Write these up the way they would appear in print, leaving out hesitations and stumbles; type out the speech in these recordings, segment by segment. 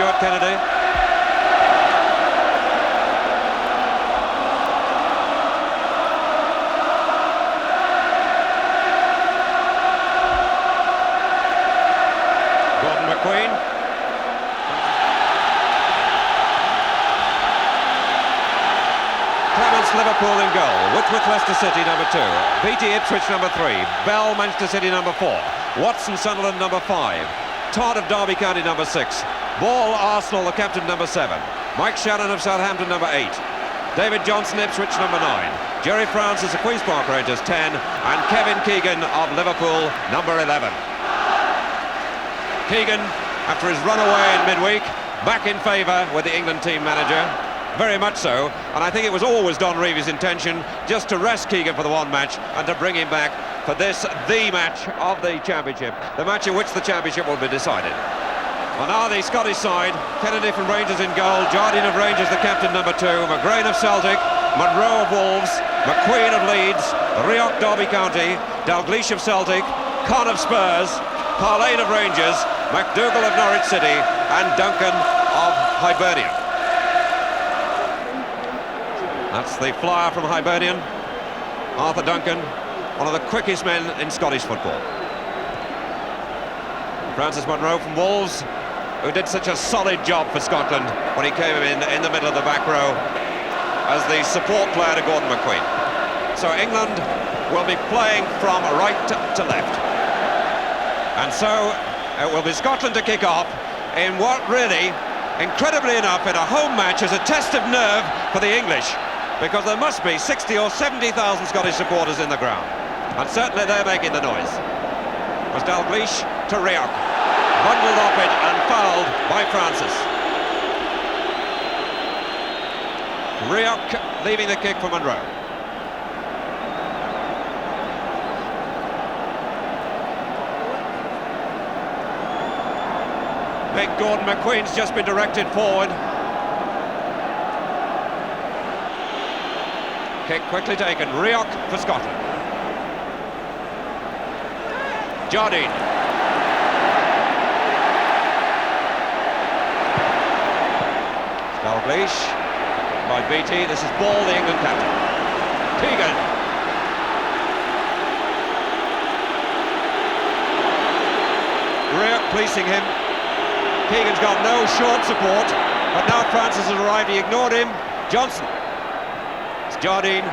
Stuart Kennedy. Gordon McQueen. Clements, Liverpool in goal. Whitworth, Leicester City, number 2. Beattie, Ipswich, number 3. Bell, Manchester City, number 4. Watson, Sunderland, number 5. Todd of Derby County, number 6. Ball, Arsenal, the captain, number 7. Mike Shannon of Southampton, number 8. David Johnson, Ipswich, number 9. Jerry Francis of Queen's Park Rangers, 10. And Kevin Keegan of Liverpool, number 11. Keegan, after his run away in midweek, back in favour with the England team manager. Very much so, and I think it was always Don Reeves' intention just to rest Keegan for the one match and to bring him back for this, the match of the championship, the match in which the championship will be decided. Well, now the Scottish side, Kennedy from Rangers in goal, Jardine of Rangers the captain, number 2, McGrain of Celtic, Monroe of Wolves, McQueen of Leeds, Rioch Derby County, Dalgleish of Celtic, Conn of Spurs, Parlane of Rangers, McDougall of Norwich City and Duncan of Hibernian. That's the flyer from Hibernian, Arthur Duncan, one of the quickest men in Scottish football. Francis Monroe from Wolves, who did such a solid job for Scotland when he came in the middle of the back row as the support player to Gordon McQueen. So England will be playing from right to left. And so it will be Scotland to kick off in what really, incredibly enough, in a home match is a test of nerve for the English, because there must be 60 or 70,000 Scottish supporters in the ground, and certainly they're making the noise. It was Dalgleish to Rioch, bundled off it and fouled by Francis. Rioch leaving the kick for Monroe. Big Gordon McQueen's just been directed forward. Kick quickly taken, Rioch for Scotland. Jardine. Dalgleish by Beattie. This is Ball, the England captain. Keegan. Rioch policing him. Keegan's got no short support, but now Francis has arrived. He ignored him. Johnson. It's Jardine.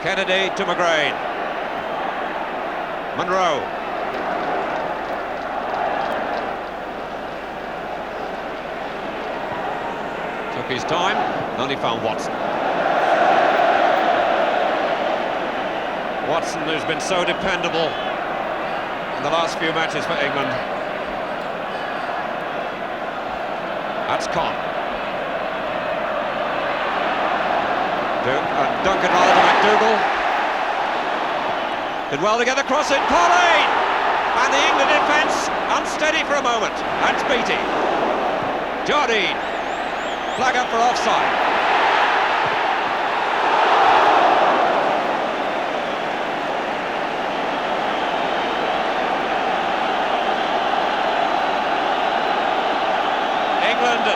Kennedy to McGrain. Monroe. Took his time, only found Watson. Watson, who's been so dependable in the last few matches for England. That's Conn. Duncan rather to McDougall. Did well to get the cross in. Parlane! And the England defence unsteady for a moment. That's Beattie. Jardine. Flag up for offside.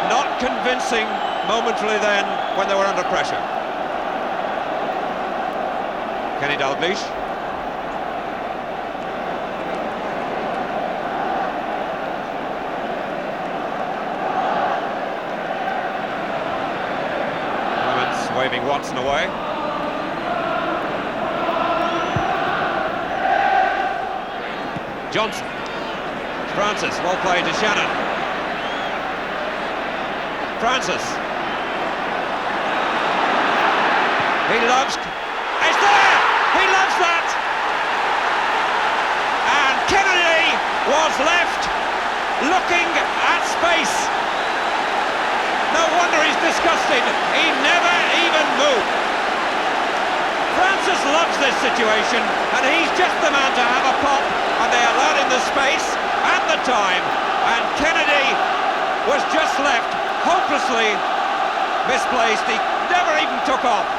Not convincing momentarily then when they were under pressure. Kenny Dalgleish. Clements waving Watson away. Johnson. Francis, well played to Shannon. Francis. He loves... It's there! He loves that! And Kennedy was left looking at space. No wonder he's disgusted. He never even moved. Francis loves this situation, and he's just the man to have a pop, and they allowed him the space and the time, and Kennedy was just left hopelessly misplaced. He never even took off.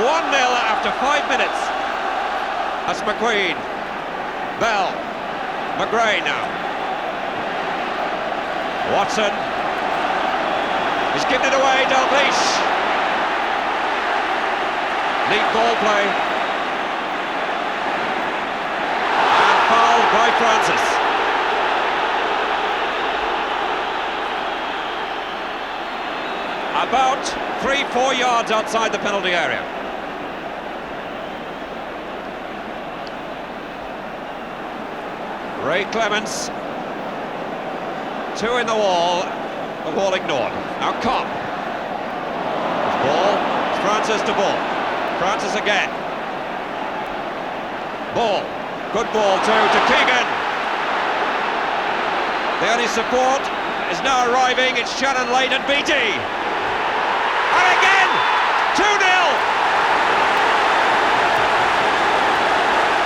1-0 after 5 minutes. That's McQueen. Bell. McGray now. Watson. He's given it away, Dalglish. Neat ball play. And fouled by Francis. About 3-4 yards outside the penalty area. Ray Clements. Two in the wall ignored. Now Cobb. Ball, Francis to Ball. Francis again. Ball, good ball too to Keegan. The only support is now arriving, it's Shannon Late and Beattie. And again, 2-0.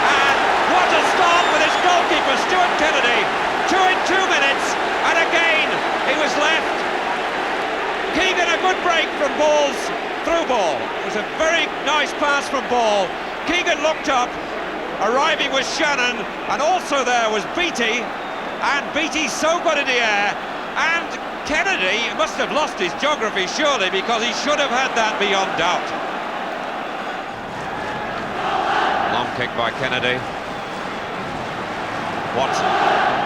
And what a start with his goalkeeper, Stuart Kennedy. 2 in 2 minutes, and again, he was left. Keegan, a good break from Ball's through ball. It was a very nice pass from Ball. Keegan looked up, arriving with Shannon, and also there was Beattie, and Beattie so good in the air, and Kennedy must have lost his geography surely, because he should have had that beyond doubt. Long kick by Kennedy. Watson.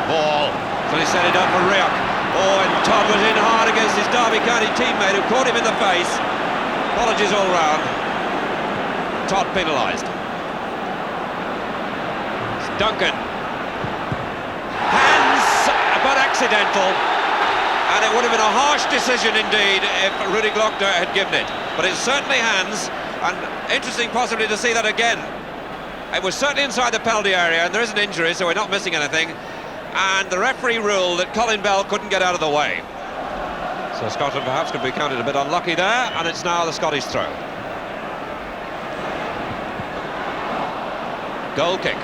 Ball. So he set it up for Rioch. Oh, and Todd was in hard against his Derby County teammate who caught him in the face. Apologies all round. Todd penalised. It's Duncan. Hands, but accidental. And it would have been a harsh decision indeed if Rudy Glockner had given it. But it's certainly hands, and interesting possibly to see that again. It was certainly inside the penalty area, and there is an injury, so we're not missing anything. And the referee ruled that Colin Bell couldn't get out of the way. So Scotland perhaps could be counted a bit unlucky there, and it's now the Scottish throw. Goal kick.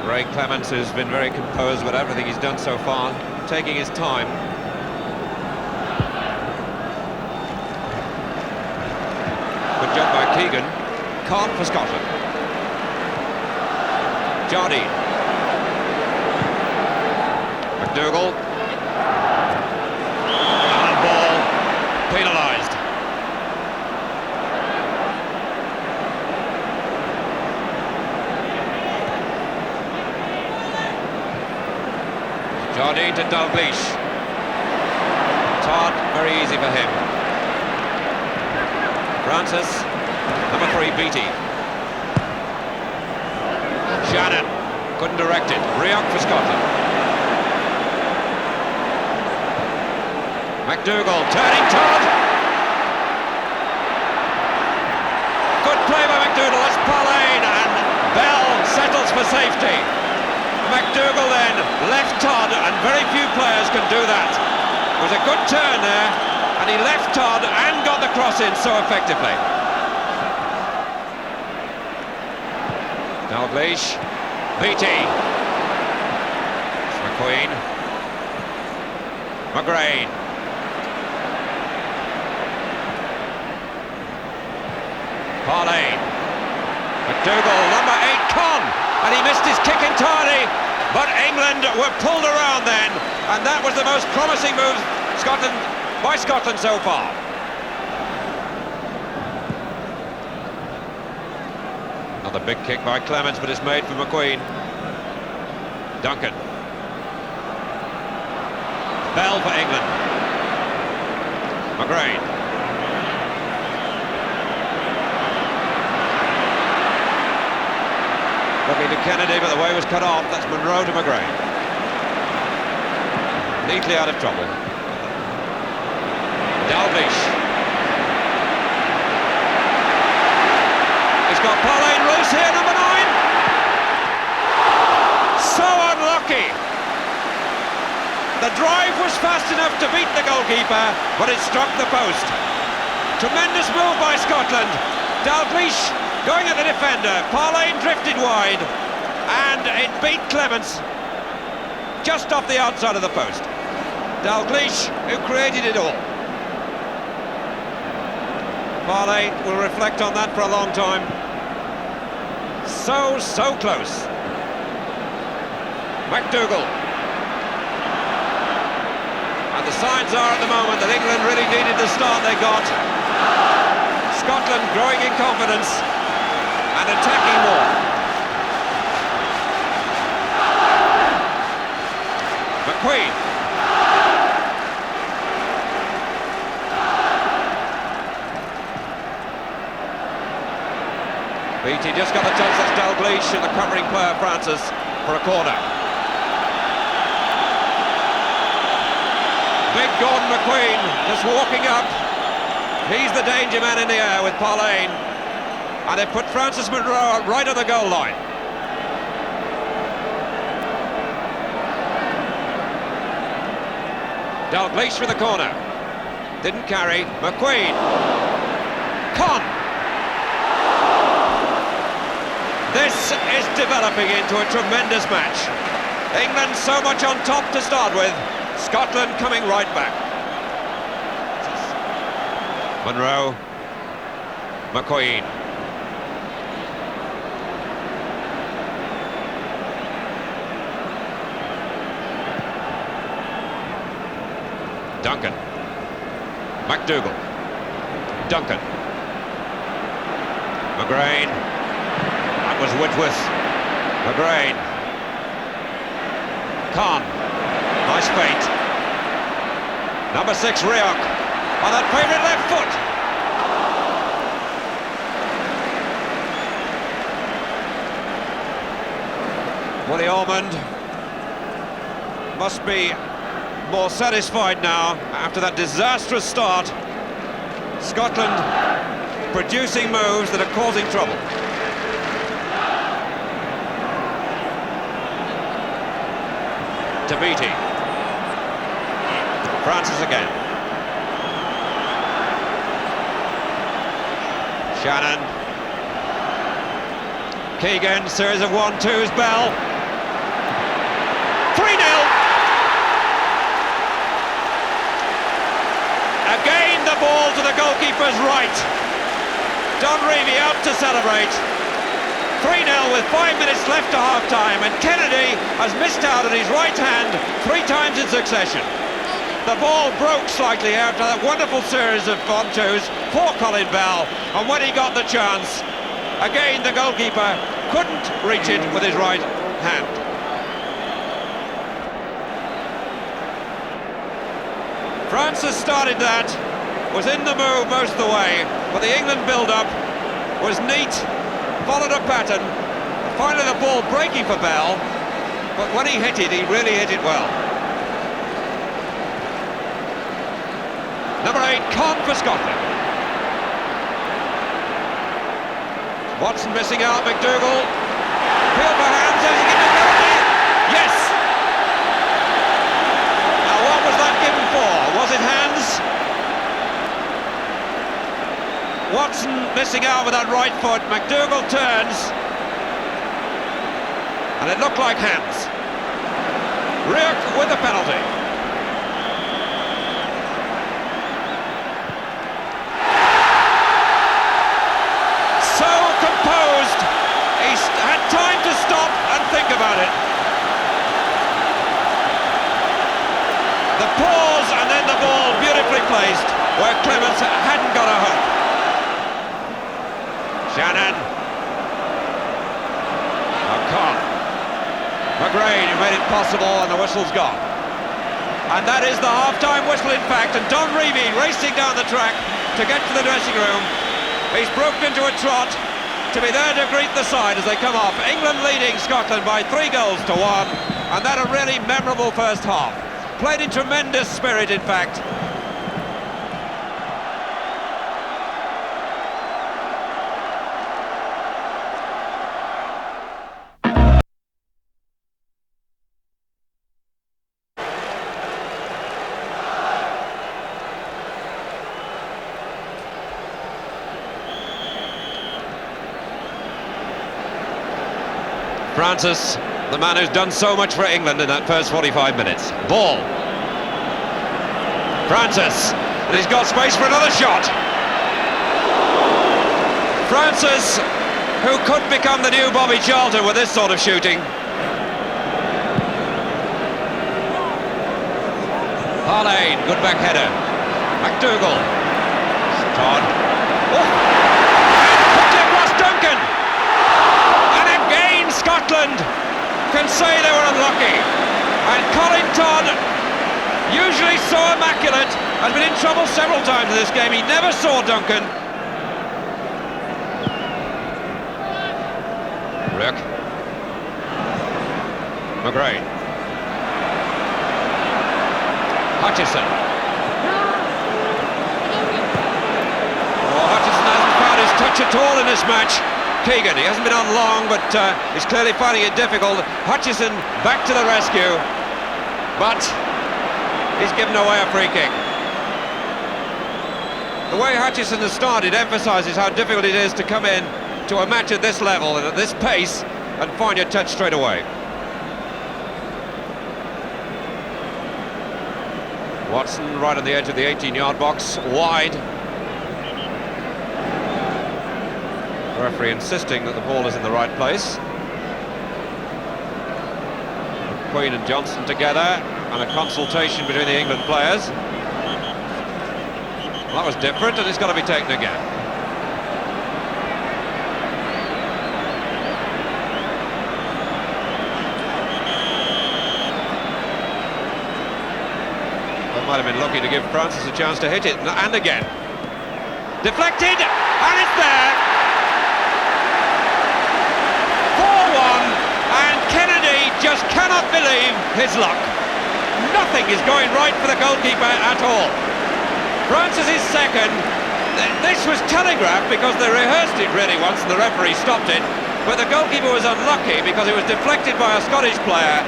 Ray Clements has been very composed with everything he's done so far, taking his time. Good job by Keegan. Cobb for Scotland. Jardine. McDougall. And Ball penalised. Jardine to Dalglish. Todd, very easy for him. Francis, number 3, Beattie. Shannon, couldn't direct it. Rioch for Scotland. McDougall, turning Todd. Good play by McDougall, that's Pauline, and Bell settles for safety. McDougall then left Todd, and very few players can do that. It was a good turn there, and he left Todd and got the cross in so effectively. Dalglish, Beattie, McQueen, McGray. Pauline, McDougall, number 8, Con, and he missed his kick entirely, but England were pulled around then, and that was the most promising move by Scotland so far. Another big kick by Clements, but it's made for McQueen. Duncan. Bell for England. McGray. Looking to Kennedy, but the way was cut off. That's Monroe to McGray. Neatly out of trouble. Dalglish. He's got Pauline loose here, number 9. So unlucky. The drive was fast enough to beat the goalkeeper, but it struck the post. Tremendous move by Scotland. Dalglish going at the defender. Pauline drifted wide, and it beat Clements. just off the outside of the post. Dalglish, who created it all. Varley will reflect on that for a long time. So close. McDougall. And the signs are at the moment that England really needed the start they got. Scotland growing in confidence and attacking more. McQueen. Beattie just got the chance. That's Dalglish and the covering player Francis for a corner. Big Gordon McQueen just walking up. He's the danger man in the air with Pauline. And they put Francis Monroe right on the goal line. Dalglish for the corner. Didn't carry. McQueen. Con. This is developing into a tremendous match. England so much on top to start with. Scotland coming right back. Monroe. McQueen. Duncan. McDougall. Duncan. McGrain. That was Whitworth. McGrain. Khan. Nice feint. Number 6, Rioch. On that favourite left foot. Willie Ormond must be more satisfied now after that disastrous start. Scotland producing moves that are causing trouble. To Beattie. Francis again. Shannon. Keegan, series of 1-2s, Bell. 3-0. Again the ball to the goalkeeper's right. Don Revie out to celebrate. 3-0 with 5 minutes left to half-time, and Kennedy has missed out on his right hand 3 times in succession. The ball broke slightly after that wonderful series of 1-2s for Colin Bell, and when he got the chance, again the goalkeeper couldn't reach it with his right hand. Francis started that, was in the move most of the way, but the England build-up was neat, followed a pattern. Finally the ball breaking for Bell, but when he hit it, he really hit it well. Number 8, Con for Scotland. Watson missing out, McDougall. Appeal for hands, does he give it a penalty? Yes! Now what was that given for? Was it hands? Watson missing out with that right foot. McDougall turns. And it looked like hands. Rioch with the penalty. So composed. He's had time to stop and think about it. The pause and then the ball beautifully placed where Clements hadn't got a hope. Shannon. O'Connor. McGrain, who made it possible, and the whistle's gone. And that is the half-time whistle, in fact, and Don Revie racing down the track to get to the dressing room. He's broken into a trot to be there to greet the side as they come off. England leading Scotland by 3 goals to 1, and that a really memorable first half. Played in tremendous spirit, in fact. Francis The man who's done so much for England in that first 45 minutes. Ball. Francis, and he's got space for another shot. Francis, who could become the new Bobby Charlton with this sort of shooting. Harlane, good back header. McDougall. Todd. Oh. And quickly across Duncan. And again Scotland can say they were unlucky. And Colin Todd, usually so immaculate, has been in trouble several times in this game. He never saw Duncan. Rick. McGrain. Hutchison. Oh, Hutchison hasn't found his touch at all in this match. Keegan, he hasn't been on long, but he's clearly finding it difficult. Hutchison back to the rescue, but he's given away a free kick. The way Hutchison has started emphasises how difficult it is to come in to a match at this level and at this pace and find your touch straight away. Watson right on the edge of the 18-yard box, wide. The referee insisting that the ball is in the right place. Queen and Johnson together, and a consultation between the England players. Well, that was different, and it's got to be taken again. They might have been lucky to give Francis a chance to hit it, and again. Deflected, and it's there. 4-1, and Kennedy just cannot believe his luck. Nothing is going right for the goalkeeper at all. Francis is second. This was telegraphed because they rehearsed it really once and the referee stopped it, but the goalkeeper was unlucky because it was deflected by a Scottish player,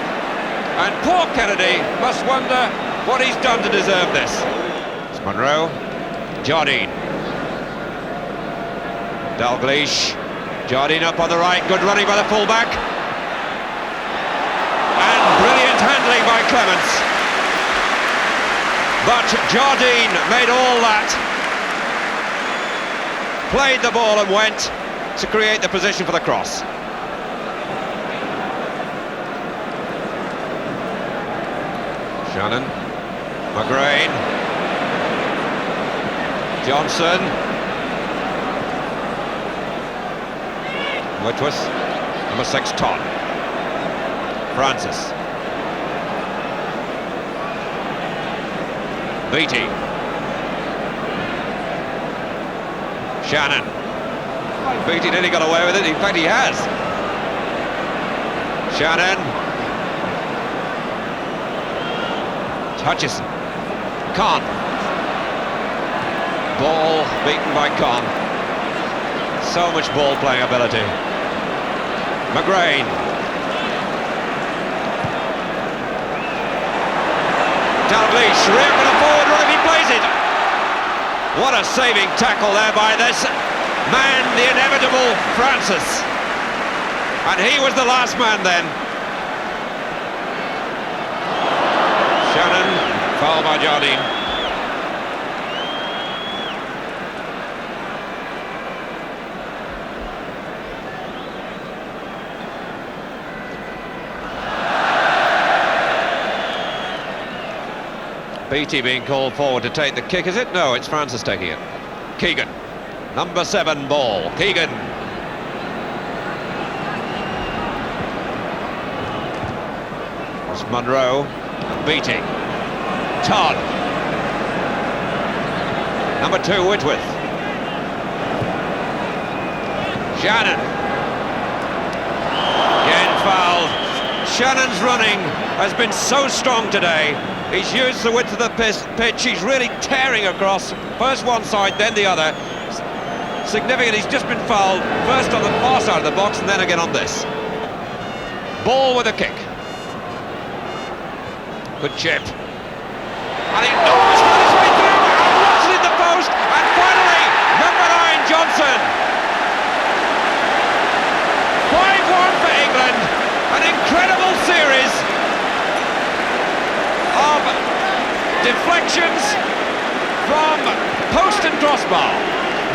and poor Kennedy must wonder what he's done to deserve this. It's Monroe. Jardine. Dalglish. Jardine up on the right, good running by the fullback. And brilliant handling by Clements. But Jardine made all that. Played the ball and went to create the position for the cross. Shannon. McGrain. Johnson. Whitworth. Number 6, Todd. Francis. Beattie. Shannon. Beattie nearly got away with it. In fact, he has. Shannon. Hutchison. Khan. Ball beaten by Khan. So much ball playing ability. McGrain. Dalglish, rear for the forward run if he plays it. What a saving tackle there by this man, the inevitable Francis. And he was the last man then. Shannon, foul by Jardine. Beattie being called forward to take the kick, is it? No, it's Francis taking it. Keegan. Number 7 ball. Keegan. It's Monroe. Beattie. Todd. Number 2, Whitworth. Shannon. Again fouled. Shannon's running has been so strong today. He's used the width of the pitch. He's really tearing across. First one side, then the other. Significant, he's just been fouled. First on the far side of the box and then again on this. Ball with a kick. Good chip. And he he's got his way through and lost it in the post. And finally, number 9, Johnson. 5-1 for England. An incredible Deflections from post and crossbar.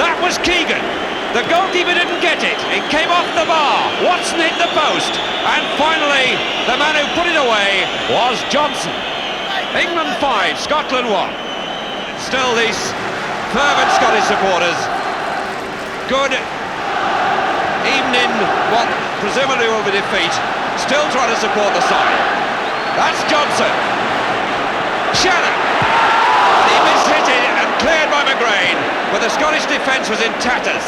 That was Keegan. The goalkeeper didn't get it. It came off the bar. Watson hit the post. And finally, the man who put it away was Johnson. England 5, Scotland 1. Still these fervent Scottish supporters. Good, even in what presumably will be defeat, still trying to support the side. That's Johnson. Shannon. And he mishit it and cleared by McGrain, but the Scottish defence was in tatters.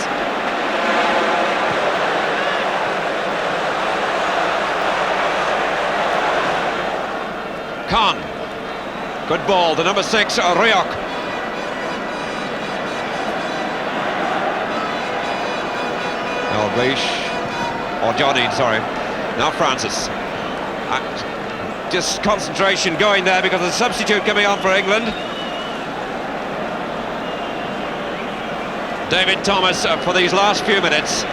Khan. Good ball, the number 6, Rioch. Dalglish, or Johnny, sorry. Now Francis. Just concentration going there because of the substitute coming on for England. David Thomas for these last few minutes.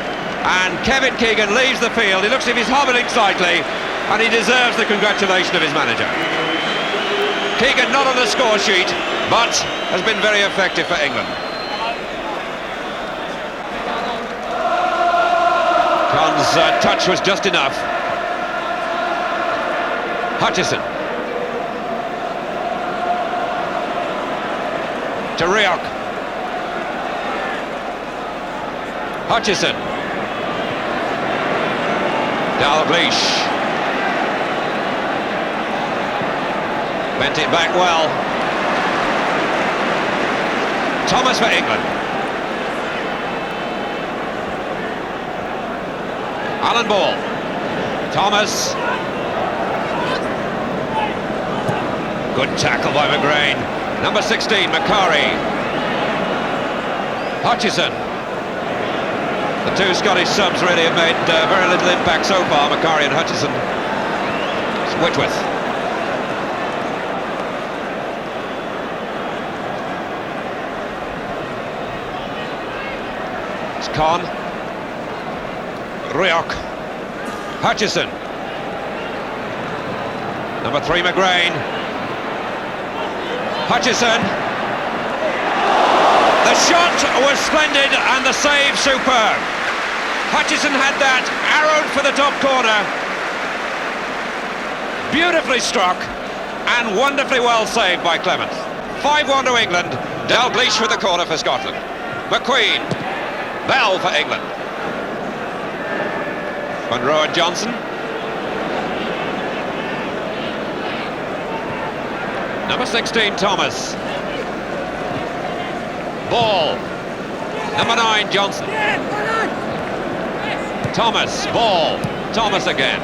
And Kevin Keegan leaves the field. He looks as if he's hobbling slightly, and he deserves the congratulation of his manager. Keegan not on the score sheet, but has been very effective for England. Khan's touch was just enough. Hutchison. To Rioch. Hutchison. Dalglish. Bent it back well. Thomas for England. Alan Ball. Thomas. Good tackle by McGrain. Number 16, Macari. Hutchison. The two Scottish subs really have made very little impact so far, Macari and Hutchison. It's Whitworth. It's Khan. Rioch. Hutchison. Number 3, McGrain. Hutchison. The shot was splendid and the save superb. Hutchison had that arrowed for the top corner. Beautifully struck and wonderfully well saved by Clement. 5-1 to England. Dalglish with the corner for Scotland. McQueen. Bell for England. Munro and Johnson. Number 16, Thomas. Ball. Number 9, Johnson. Thomas, ball. Thomas again.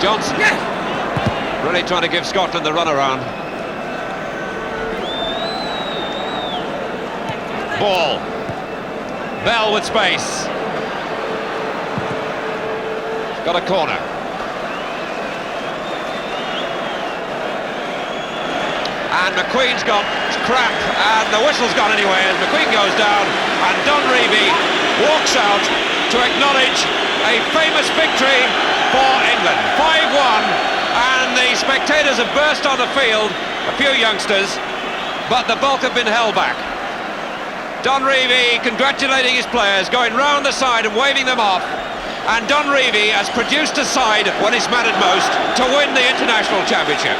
Johnson. Really trying to give Scotland the runaround. Ball. Bell with space. Got a corner. And McQueen's got crap, and the whistle's gone anyway as McQueen goes down, and Don Revie walks out to acknowledge a famous victory for England. 5-1, and the spectators have burst on the field, a few youngsters, but the bulk have been held back. Don Revie congratulating his players, going round the side and waving them off, and Don Revie has produced a side when it's mattered most to win the International Championship.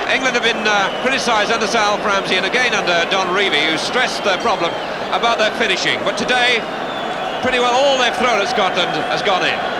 England have been criticised under Sir Alf Ramsey and again under Don Revie, who stressed the problem about their finishing. But today, pretty well all they've thrown at Scotland has gone in.